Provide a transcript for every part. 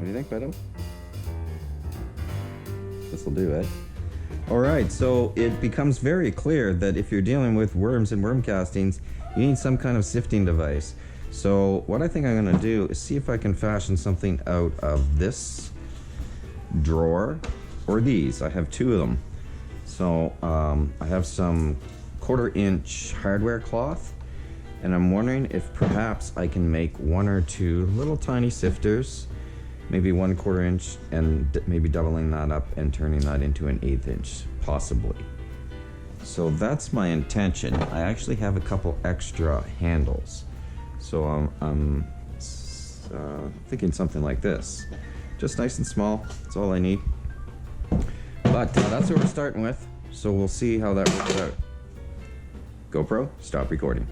What do you think, Beto? This'll do it. Alright, so it becomes very clear that if you're dealing with worms and worm castings, you need some kind of sifting device. So what I think I'm going to do is see if I can fashion something out of this drawer, or these. I have two of them. So I have some 1/4 inch hardware cloth, and I'm wondering if perhaps I can make 1 or 2 little tiny sifters, maybe 1/4 inch, and maybe doubling that up and turning that into an 1/8 inch, possibly. So that's my intention. I actually have a couple extra handles. So I'm thinking something like this. Just nice and small, that's all I need. But that's what we're starting with, so we'll see how that works out. GoPro, stop recording.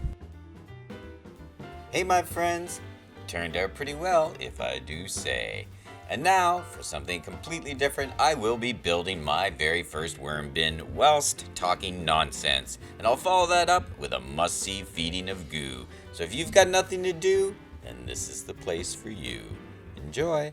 Hey my friends, turned out pretty well if I do say. And now, for something completely different, I will be building my very first worm bin whilst talking nonsense. And I'll follow that up with a must-see feeding of goo. So if you've got nothing to do, then this is the place for you. Enjoy!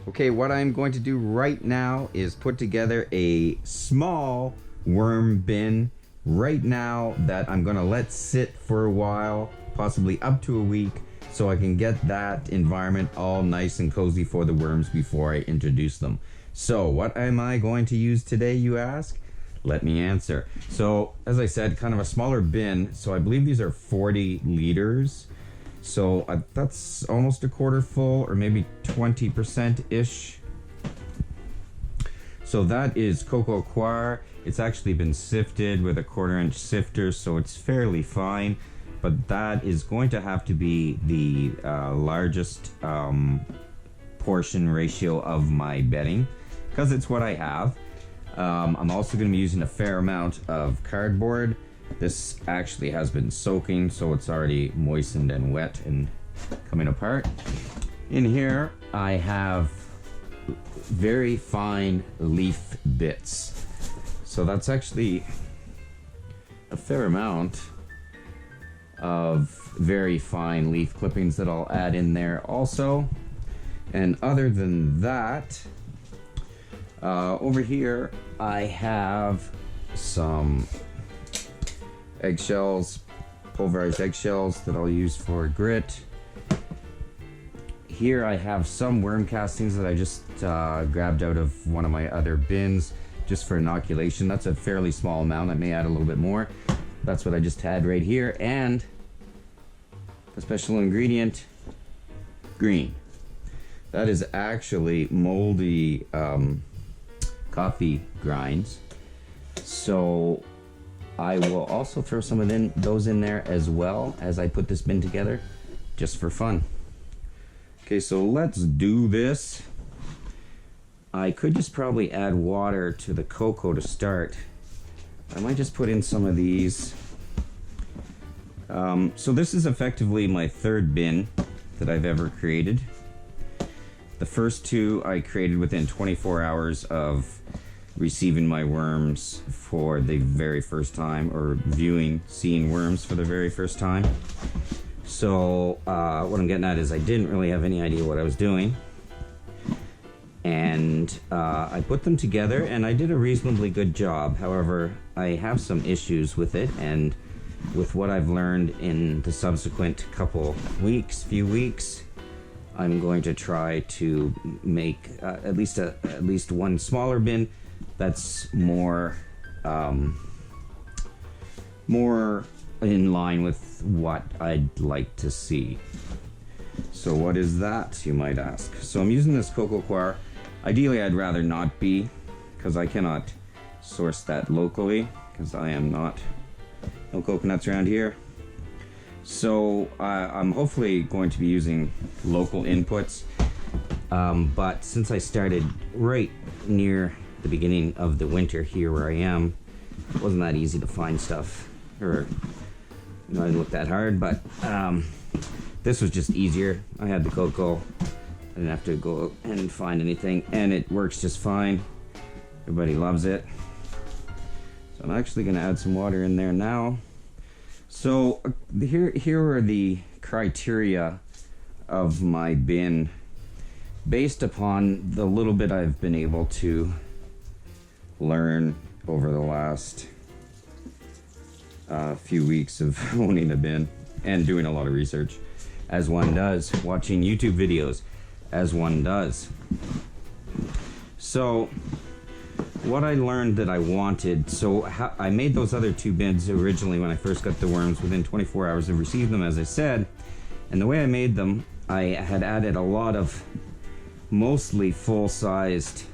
Okay, what I'm going to do right now is put together a small worm bin right now that I'm going to let sit for a while, possibly up to a week, so I can get that environment all nice and cozy for the worms before I introduce them. So what am I going to use today, you ask? Let me answer. So as I said, kind of a smaller bin, so I believe these are 40 liters. So that's almost a quarter full, or maybe 20%-ish. So that is cocoa coir. It's actually been sifted with a 1/4 inch sifter, so it's fairly fine. But that is going to have to be the largest portion ratio of my bedding, because it's what I have. I'm also going to be using a fair amount of cardboard. This actually has been soaking, so it's already moistened and wet and coming apart. In here, I have very fine leaf bits. So that's actually a fair amount of very fine leaf clippings that I'll add in there also. And other than that, over here, I have some eggshells, pulverized eggshells that I'll use for grit. Here I have some worm castings that I just grabbed out of one of my other bins just for inoculation. That's a fairly small amount. I may add a little bit more. That's what I just had right here. And a special ingredient, green. That is actually moldy coffee grinds. So I will also throw some of those in there as well as I put this bin together, just for fun. Okay, so let's do this. I could just probably add water to the cocoa to start. I might just put in some of these. So this is effectively my 3rd bin that I've ever created. The first 2 I created within 24 hours of receiving my worms for the very first time, or seeing worms for the very first time. So what I'm getting at is I didn't really have any idea what I was doing. And I put them together and I did a reasonably good job. However, I have some issues with it, and with what I've learned in the subsequent few weeks, I'm going to try to make at least one smaller bin that's more in line with what I'd like to see. So what is that, you might ask? So I'm using this cocoa coir. Ideally, I'd rather not be, because I cannot source that locally, because no coconuts around here. So I'm hopefully going to be using local inputs, but since I started right near the beginning of the winter here where I am, it wasn't that easy to find stuff, or I didn't look that hard, but this was just easier. I had the cocoa, I didn't have to go and find anything, and it works just fine. Everybody loves it. So I'm actually going to add some water in there now. So here are the criteria of my bin based upon the little bit I've been able to learn over the last few weeks of owning a bin and doing a lot of research, as one does, watching YouTube videos, as one does. So what I learned that I wanted, I made those other 2 bins originally when I first got the worms within 24 hours of receiving them, as I said. And the way I made them, I had added a lot of mostly full-sized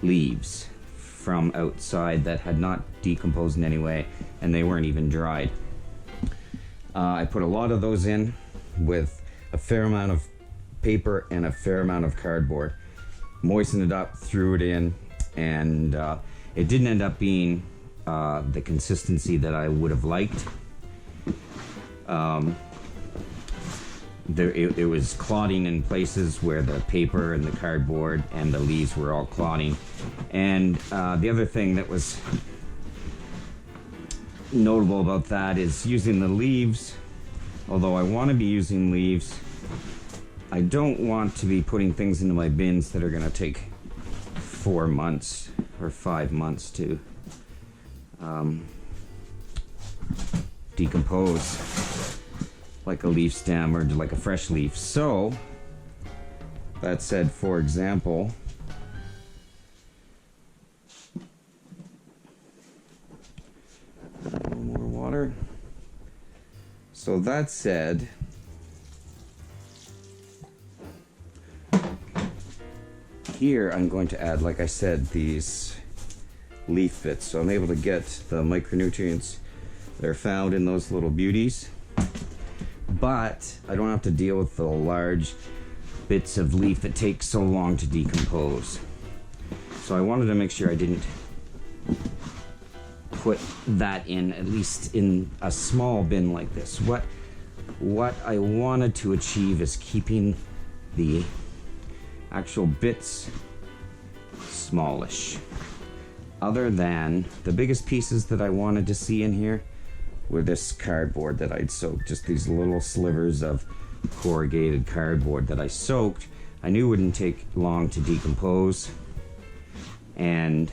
leaves from outside that had not decomposed in any way, and they weren't even dried. I put a lot of those in with a fair amount of paper and a fair amount of cardboard. Moistened it up, threw it in, and it didn't end up being the consistency that I would have liked. It was clotting in places where the paper and the cardboard and the leaves were all clotting. And the other thing that was notable about that is using the leaves. Although I want to be using leaves, I don't want to be putting things into my bins that are going to take 4 months or 5 months to decompose, like a leaf stem or like a fresh leaf. So that said, for example, a little more water. So that said, here I'm going to add, like I said, these leaf bits. So I'm able to get the micronutrients that are found in those little beauties, but I don't have to deal with the large bits of leaf that take so long to decompose. So I wanted to make sure I didn't put that in, at least in a small bin like this. What I wanted to achieve is keeping the actual bits smallish. Other than the biggest pieces that I wanted to see in here were this cardboard that I'd soaked, just these little slivers of corrugated cardboard that I soaked. I knew wouldn't take long to decompose, and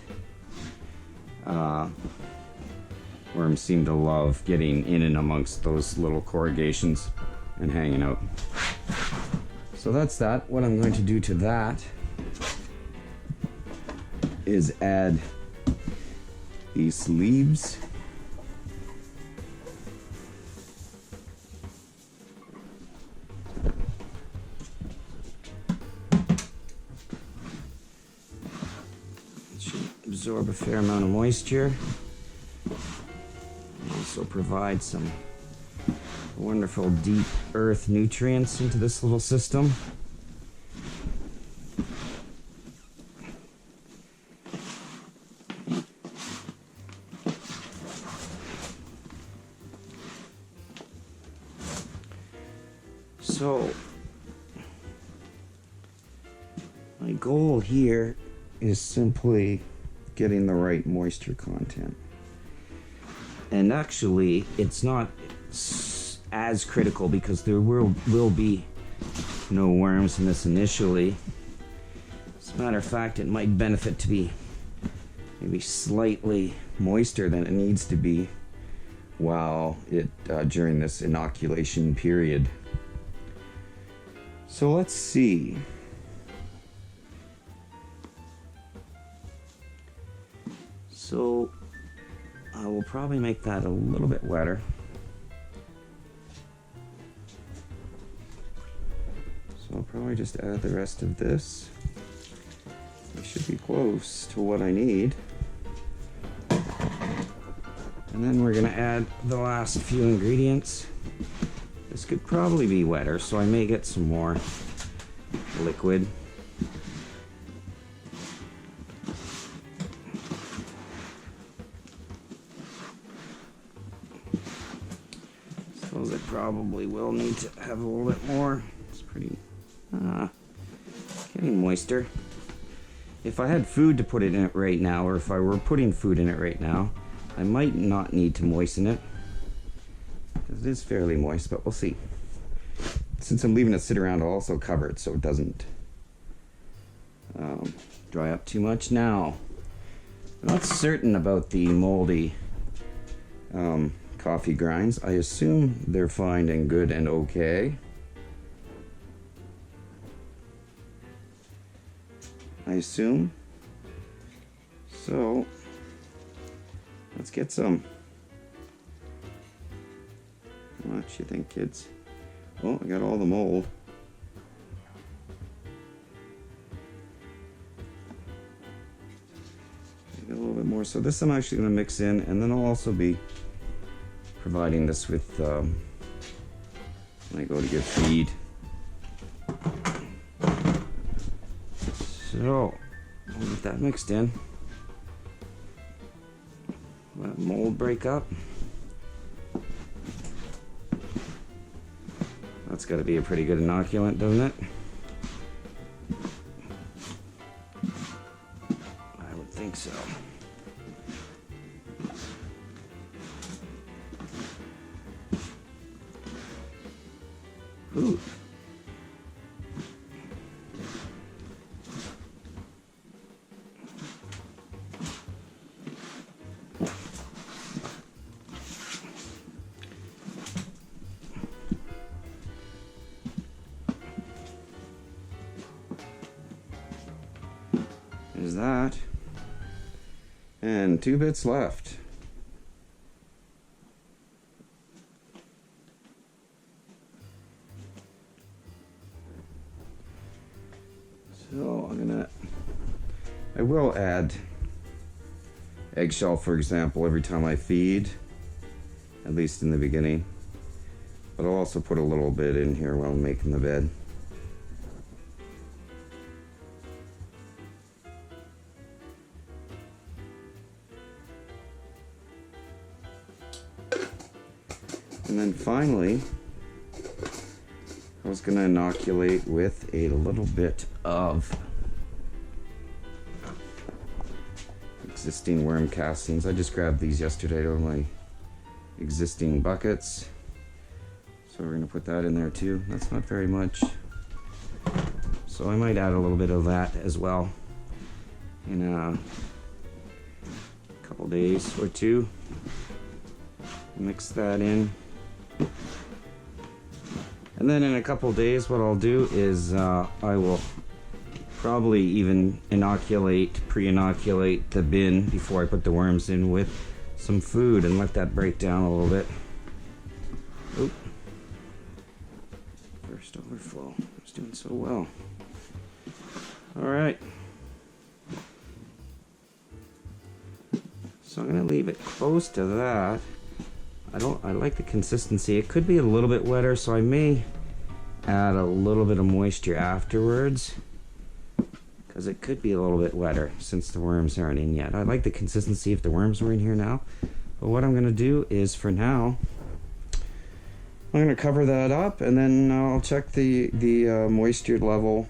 worms seem to love getting in and amongst those little corrugations and hanging out. So that's that. What I'm going to do to that is add these leaves. It should absorb a fair amount of moisture. Also provide some wonderful deep earth nutrients into this little system. So my goal here is simply getting the right moisture content. And actually, it's not as critical because there will be no worms in this initially. As a matter of fact, it might benefit to be maybe slightly moister than it needs to be while during this inoculation period. So let's see. So I will probably make that a little bit wetter. So I'll probably just add the rest of this. It should be close to what I need. And then we're gonna add the last few ingredients. This could probably be wetter, so I may get some more liquid. Suppose I probably will need to have a little bit more. It's pretty getting moister. If I had food to put in it right now, or if I were putting food in it right now, I might not need to moisten it, because it is fairly moist, but we'll see. since I'm leaving it sit around, I'll also cover it so it doesn't dry up too much. Now, I'm not certain about the moldy coffee grinds. I assume they're fine and good and okay. I assume. So, let's get some. What you think, kids? Oh, I got all the mold. A little bit more. So this I'm actually going to mix in, and then I'll also be providing this with when I go to give feed. So I'll get that mixed in. Let mold break up. That's got to be a pretty good inoculant, doesn't it? I would think so. Ooh. There's that. And 2 bits left. So I will add eggshell, for example, every time I feed, at least in the beginning. But I'll also put a little bit in here while I'm making the bed. And then finally, I was going to inoculate with a little bit of existing worm castings. I just grabbed these yesterday out of my existing buckets. So we're going to put that in there too. That's not very much. So I might add a little bit of that as well in a couple days or two. Mix that in. And then in a couple days, what I'll do is I will probably even pre-inoculate the bin before I put the worms in with some food and let that break down a little bit. Oop. First overflow. It's doing so well. All right. So I'm going to leave it close to that. I like the consistency. It could be a little bit wetter, so I may add a little bit of moisture afterwards, because it could be a little bit wetter since the worms aren't in yet. I like the consistency if the worms were in here now. But what I'm going to do is, for now, I'm going to cover that up, and then I'll check the moisture level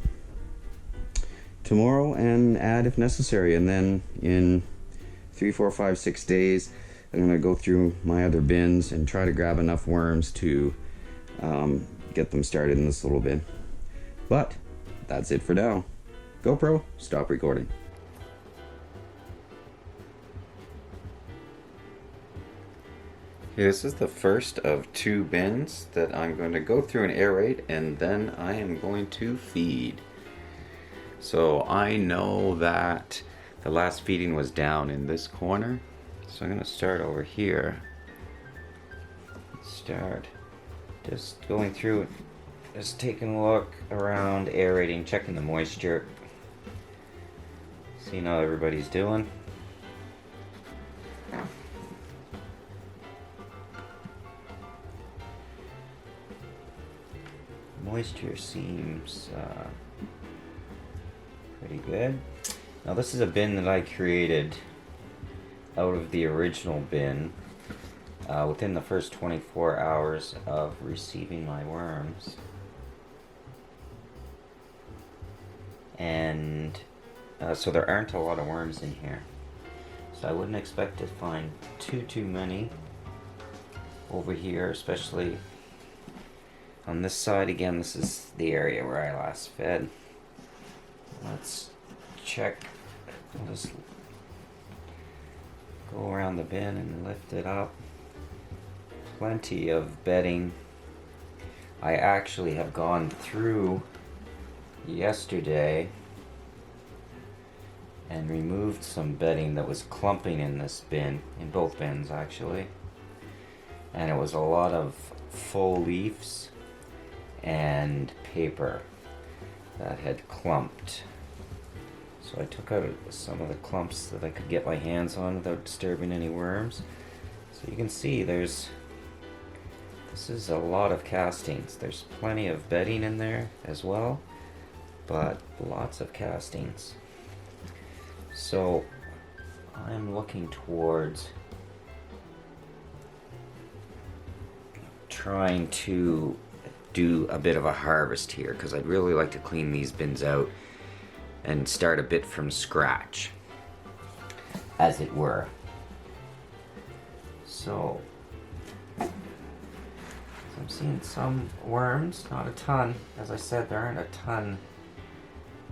tomorrow and add if necessary. And then in 3, 4, 5, 6 days, I'm going to go through my other bins and try to grab enough worms to get them started in this little bin. But that's it for now. GoPro, stop recording. Okay, this is the first of 2 bins that I'm going to go through and aerate, and then I am going to feed. So I know that the last feeding was down in this corner. So I'm going to start over here. Start just going through it, just taking a look around, aerating, checking the moisture, seeing how everybody's doing. Moisture seems pretty good. Now this is a bin that I created out of the original bin within the first 24 hours of receiving my worms. And so there aren't a lot of worms in here. So I wouldn't expect to find too many over here, especially on this side again, this is the area where I last fed. Let's check. I'll just go around the bin and lift it up. Plenty of bedding. I actually have gone through yesterday and removed some bedding that was clumping in this bin, in both bins actually. And it was a lot of full leaves and paper that had clumped. So I took out some of the clumps that I could get my hands on without disturbing any worms. So you can see this is a lot of castings. There's plenty of bedding in there as well, but lots of castings. So I'm looking towards trying to do a bit of a harvest here, because I'd really like to clean these bins out and start a bit from scratch, as it were. So I'm seeing some worms, not a ton. As I said, there aren't a ton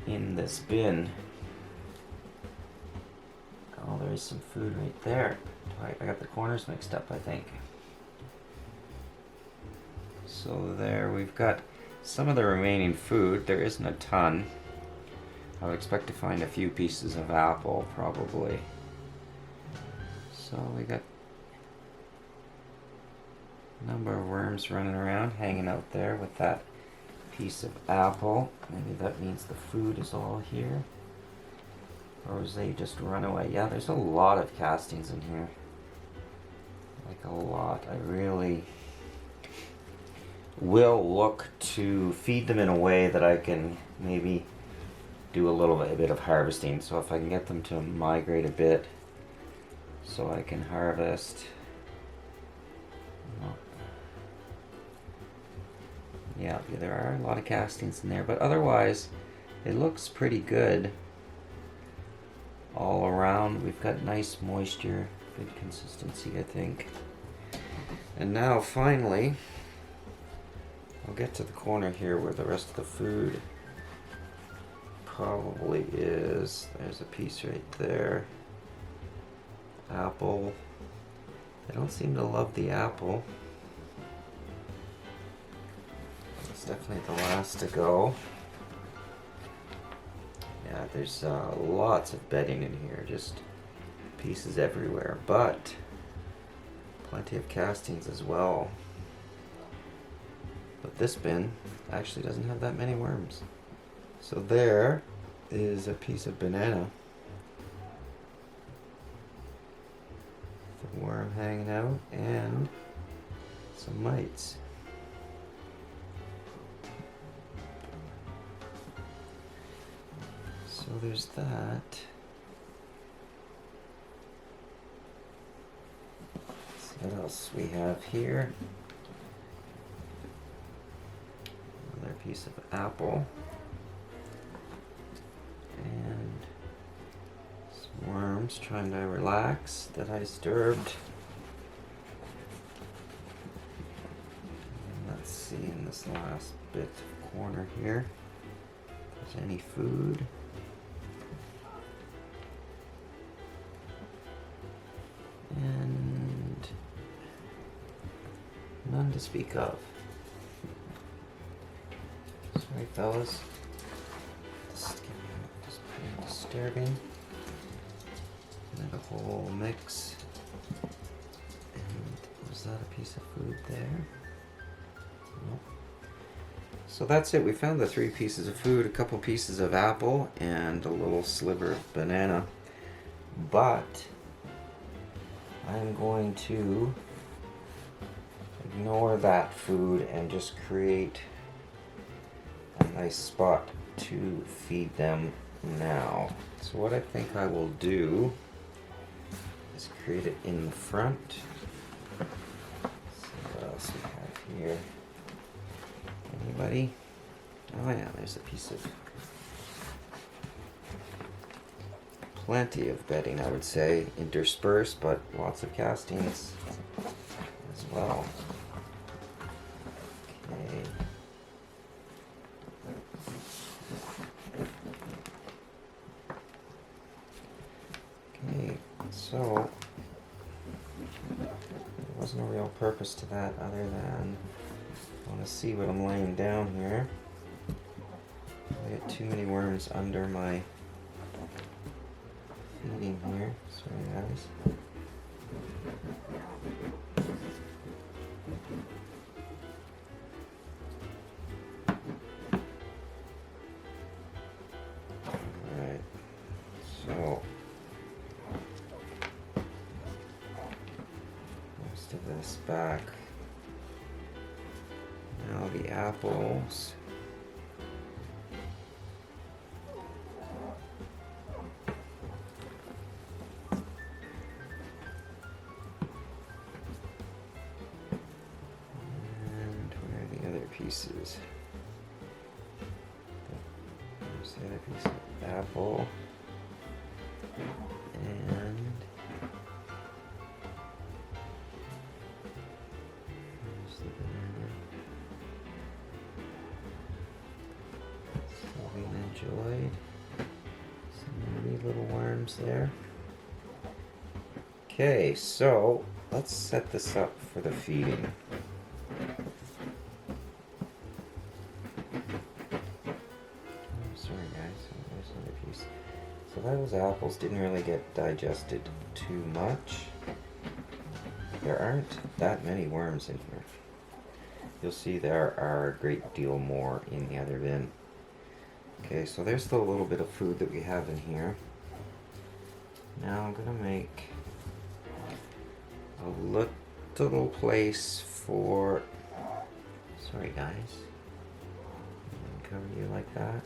in this bin. Oh, there is some food right there. I got the corners mixed up, I think. So there, we've got some of the remaining food. There isn't a ton. I would expect to find a few pieces of apple, probably. So we got a number of worms running around, hanging out there with that piece of apple. Maybe that means the food is all here. Or was they just run away? Yeah, there's a lot of castings in here. Like a lot. I really will look to feed them in a way that I can maybe do a bit of harvesting. So if I can get them to migrate a bit so I can harvest. Yeah, there are a lot of castings in there, but otherwise it looks pretty good all around. We've got nice moisture, good consistency, I think. And now finally I'll get to the corner here where the rest of the food probably is. There's a piece right there. Apple. They don't seem to love the apple. It's definitely the last to go. Yeah, there's lots of bedding in here, just pieces everywhere, but plenty of castings as well. But this bin actually doesn't have that many worms. So there is a piece of banana. The worm hanging out and some mites. So there's that. Let's see what else we have here. Another piece of apple. And some worms trying to relax that I disturbed. And let's see in this last bit of corner here if there's any food. And none to speak of. Sorry, fellas. Just pretty disturbing. And a whole mix. And was that a piece of food there? Nope. So that's it. We found the 3 pieces of food, a couple pieces of apple, and a little sliver of banana. But I'm going to ignore that food and just create a nice spot to feed them now. So what I think I will do is create it in the front. Let's see what else we have here. Anybody? Oh yeah, there's a piece of plenty of bedding, I would say, interspersed, but lots of castings as well. Okay. So there wasn't a real purpose to that other than I want to see what I'm laying down here. I get too many worms under my feeding here. Sorry guys. Alright, so most of this back. Now the apples. Pieces. There's the other piece of apple. And there's the banana. So we enjoyed some wee little worms there. Okay, so let's set this up for the feeding. So those apples didn't really get digested too much. There aren't that many worms in here. You'll see there are a great deal more in the other bin. Okay, so there's still a little bit of food that we have in here. Now I'm gonna make a little place for, sorry guys, cover you like that.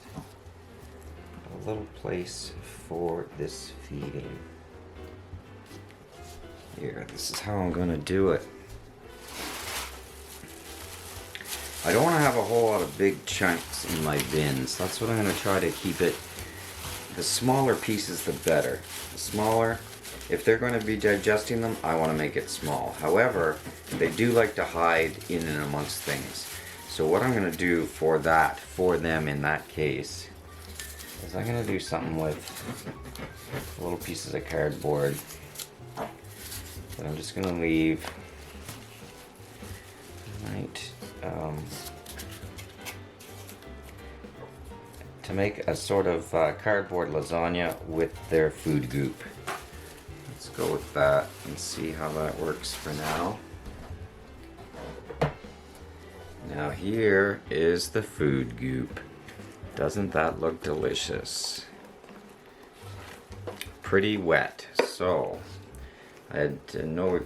A little place for this feeding. Here, this is how I'm gonna do it. I don't want to have a whole lot of big chunks in my bins. That's what I'm gonna try to keep it. The smaller pieces, the better. The smaller, if they're going to be digesting them, I want to make it small. However, they do like to hide in and amongst things. So what I'm gonna do for that, for them in that case, is I'm going to do something with little pieces of cardboard that I'm just going to leave. Right, to make a sort of cardboard lasagna with their food goop. Let's go with that and see how that works for now. Now here is the food goop. Doesn't that look delicious? Pretty wet. So I had no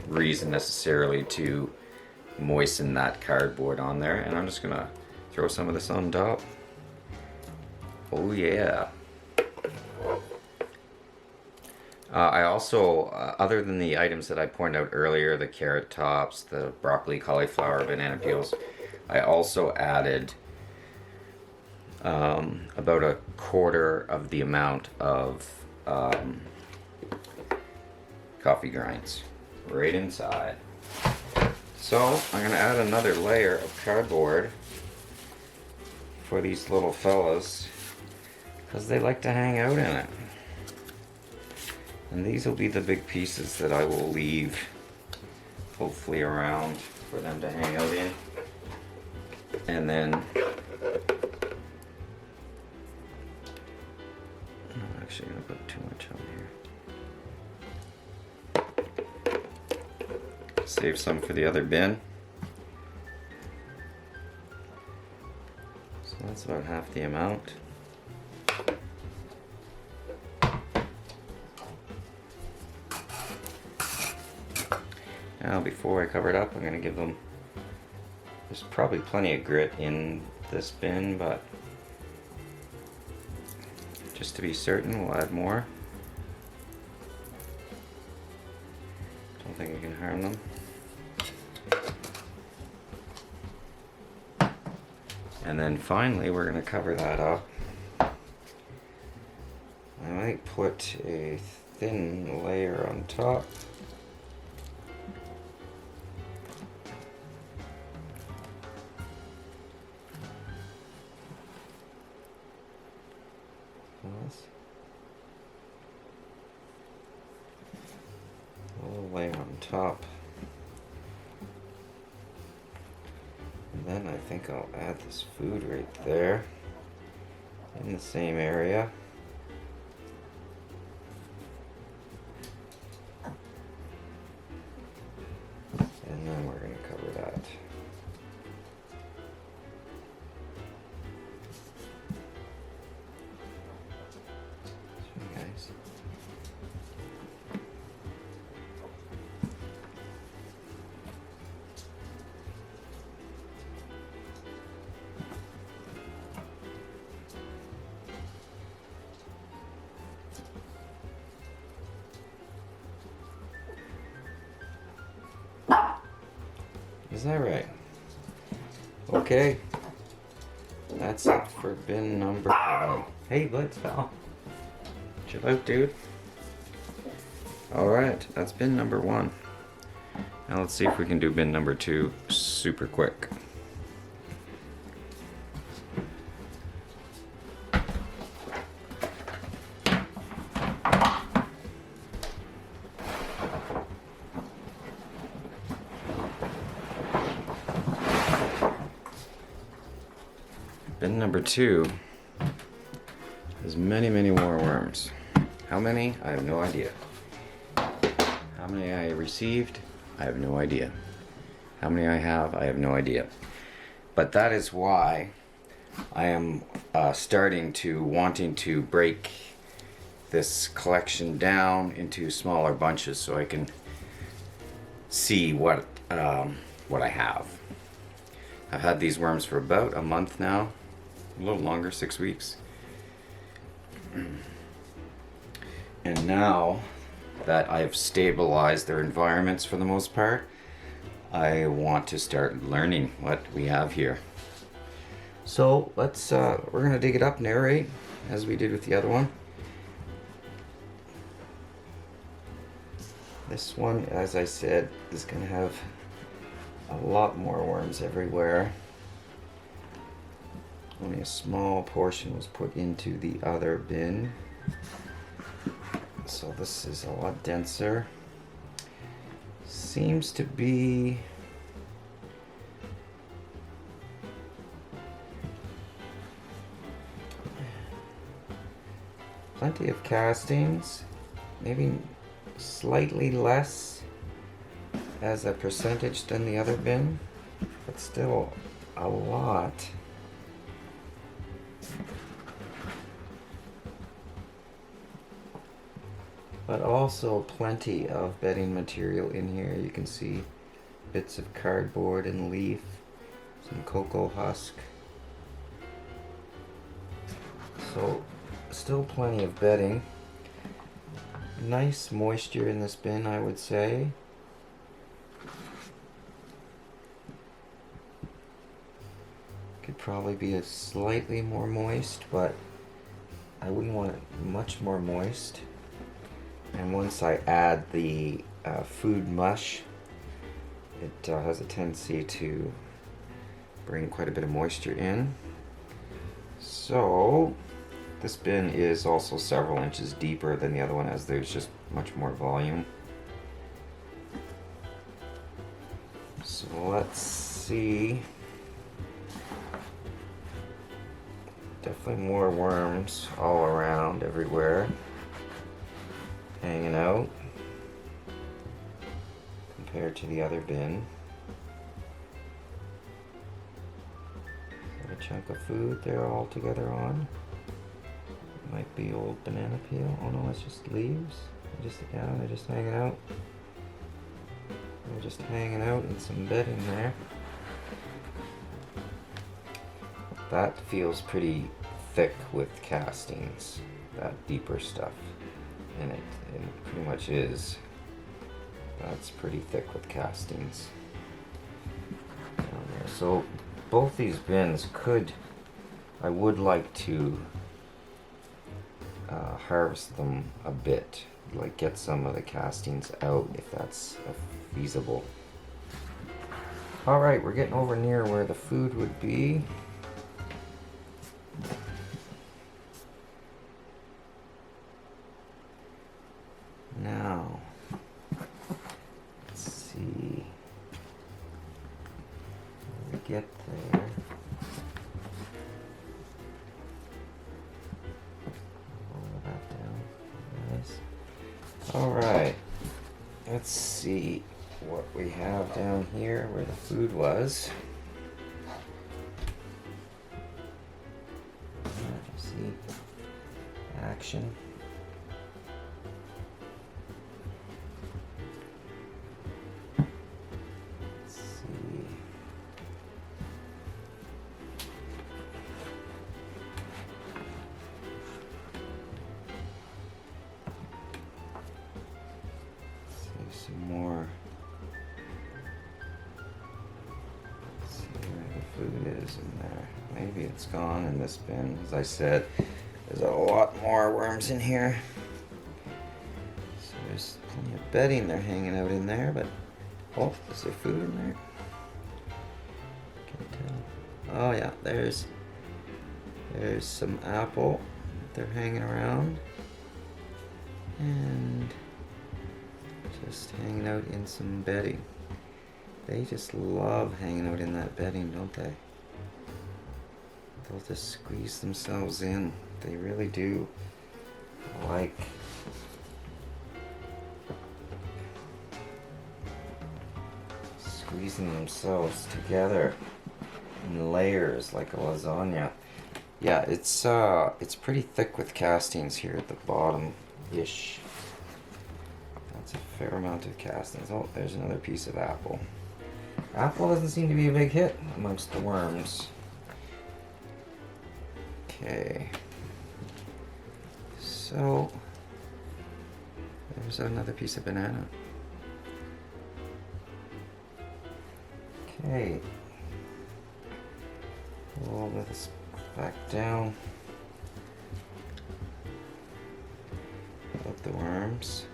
reason necessarily to moisten that cardboard on there, and I'm just gonna throw some of this on top. Oh yeah. I also, other than the items that I pointed out earlier, the carrot tops, the broccoli, cauliflower, banana peels, I also added about a quarter of the amount of coffee grinds right inside. So I'm going to add another layer of cardboard for these little fellas because they like to hang out in it. And these will be the big pieces that I will leave hopefully around for them to hang out in. And then I'm actually going to put too much on here. Save some for the other bin. So that's about half the amount. Now before I cover it up, I'm going to give them, there's probably plenty of grit in this bin, but just to be certain, we'll add more. Don't think we can harm them. And then finally, we're going to cover that up. I might put a thin layer on top. layer on top. And then I think I'll add this food right there in the same area. And then we're going to cover that. So guys. Is that right? Okay. That's it for bin number 1. Hey, Blitz, pal. Chill out, dude. Alright, that's bin number 1. Now let's see if we can do bin number 2 super quick. Bin number 2 has many, many more worms. How many? I have no idea. How many I received? I have no idea. How many I have? I have no idea. But that is why I am wanting to break this collection down into smaller bunches so I can see what I have. I've had these worms for about a month now. A little longer, 6 weeks. And now that I've stabilized their environments for the most part, I want to start learning what we have here. So let's we're gonna dig it up and aerate as we did with the other one. This one, as I said, is gonna have a lot more worms everywhere. Only a small portion was put into the other bin. So this is a lot denser. Seems to be plenty of castings, maybe slightly less as a percentage than the other bin, but still a lot. But also plenty of bedding material in here. You can see bits of cardboard and leaf, some cocoa husk. So still plenty of bedding. Nice moisture in this bin, I would say. Could probably be a slightly more moist, but I wouldn't want it much more moist. And once I add the food mush, it has a tendency to bring quite a bit of moisture in. So this bin is also several inches deeper than the other one, as there's just much more volume. So let's see. Definitely more worms all around everywhere, hanging out compared to the other bin. Got a chunk of food there all together on. Might be old banana peel. Oh no, it's just leaves. They're just hanging out. They're just hanging out in some bedding there. That feels pretty thick with castings, that deeper stuff in it. It pretty much is. That's pretty thick with castings down there. So both these bins I would like to harvest them a bit, like get some of the castings out if that's feasible. Alright, we're getting over near where the food would be. Now, Alright, let's see what we have down here where the food was. See action. Let's see. Some more. Let's see where the food is in there. Maybe it's gone in this bin. As I said, there's a lot more worms in here. So there's plenty of bedding they're hanging out in there, but oh, is there food in there? Can't tell. Oh yeah, there's some apple they're hanging around. And just hanging out in some bedding. They just love hanging out in that bedding, don't they? They'll just squeeze themselves in. They really do like squeezing themselves together in layers like a lasagna. Yeah, it's pretty thick with castings here at the bottom-ish. That's a fair amount of castings. Oh, there's another piece of apple. Apple doesn't seem to be a big hit amongst the worms. Okay. So, there's another piece of banana. Okay. Roll this back down. Out the worms.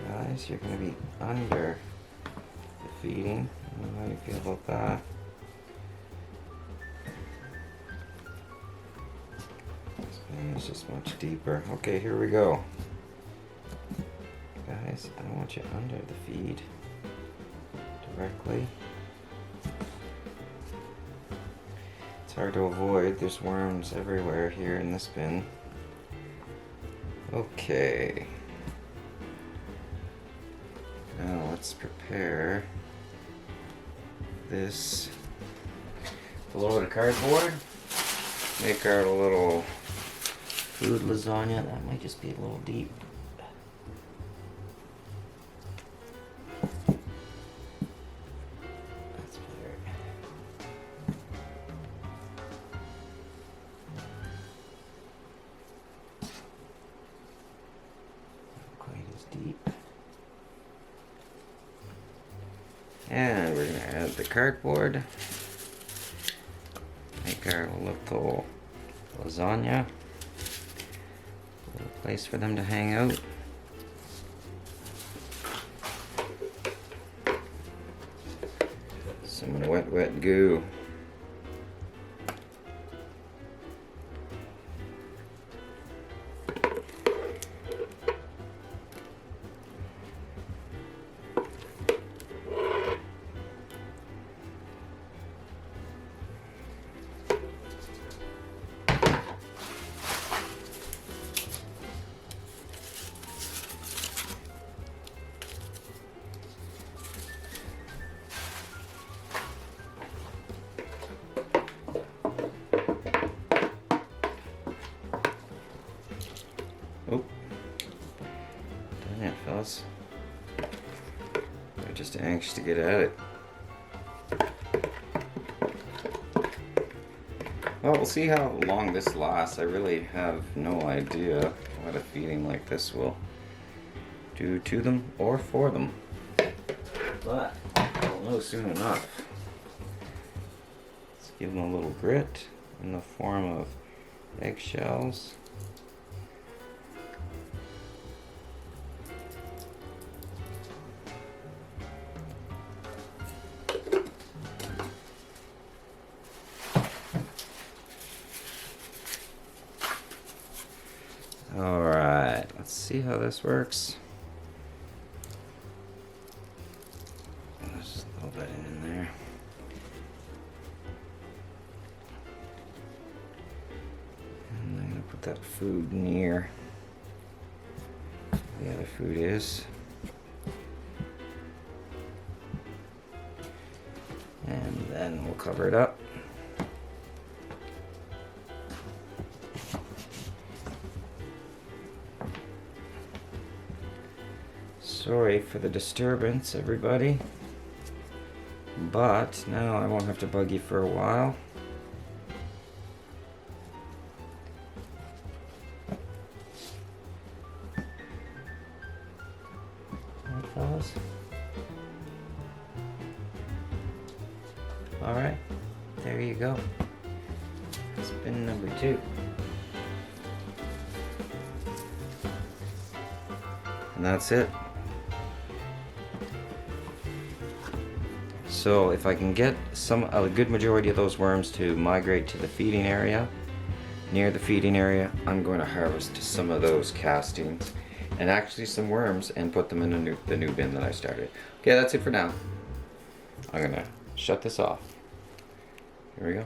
Guys, you're going to be under the feeding. I don't know how you feel about that. This bin is just much deeper. Okay, here we go. Guys, I don't want you under the feed directly. It's hard to avoid. There's worms everywhere here in this bin. Okay. Now let's prepare this. Pull over the cardboard. Make our little food lasagna. That might just be a little deep. That's better. Not quite as deep. And we're going to add the cardboard. Make our little lasagna. A little place for them to hang out. Some wet goo. Oh, done it, fellas. We're just anxious to get at it. Well, we'll see how long this lasts. I really have no idea what a feeding like this will do to them or for them. But we'll know soon enough. Let's give them a little grit in the form of eggshells. Alright, let's see how this works. There's a little bit in there. put that food near the other food is. And then we'll cover it up. Sorry for the disturbance, everybody. But now I won't have to bug you for a while. Alright, fellas. Alright, there you go. Spin number 2. And that's it. So if I can get a good majority of those worms to migrate to the feeding area, near the feeding area, I'm going to harvest some of those castings and actually some worms and put them in the new bin that I started. Okay, that's it for now. I'm going to shut this off. Here we go.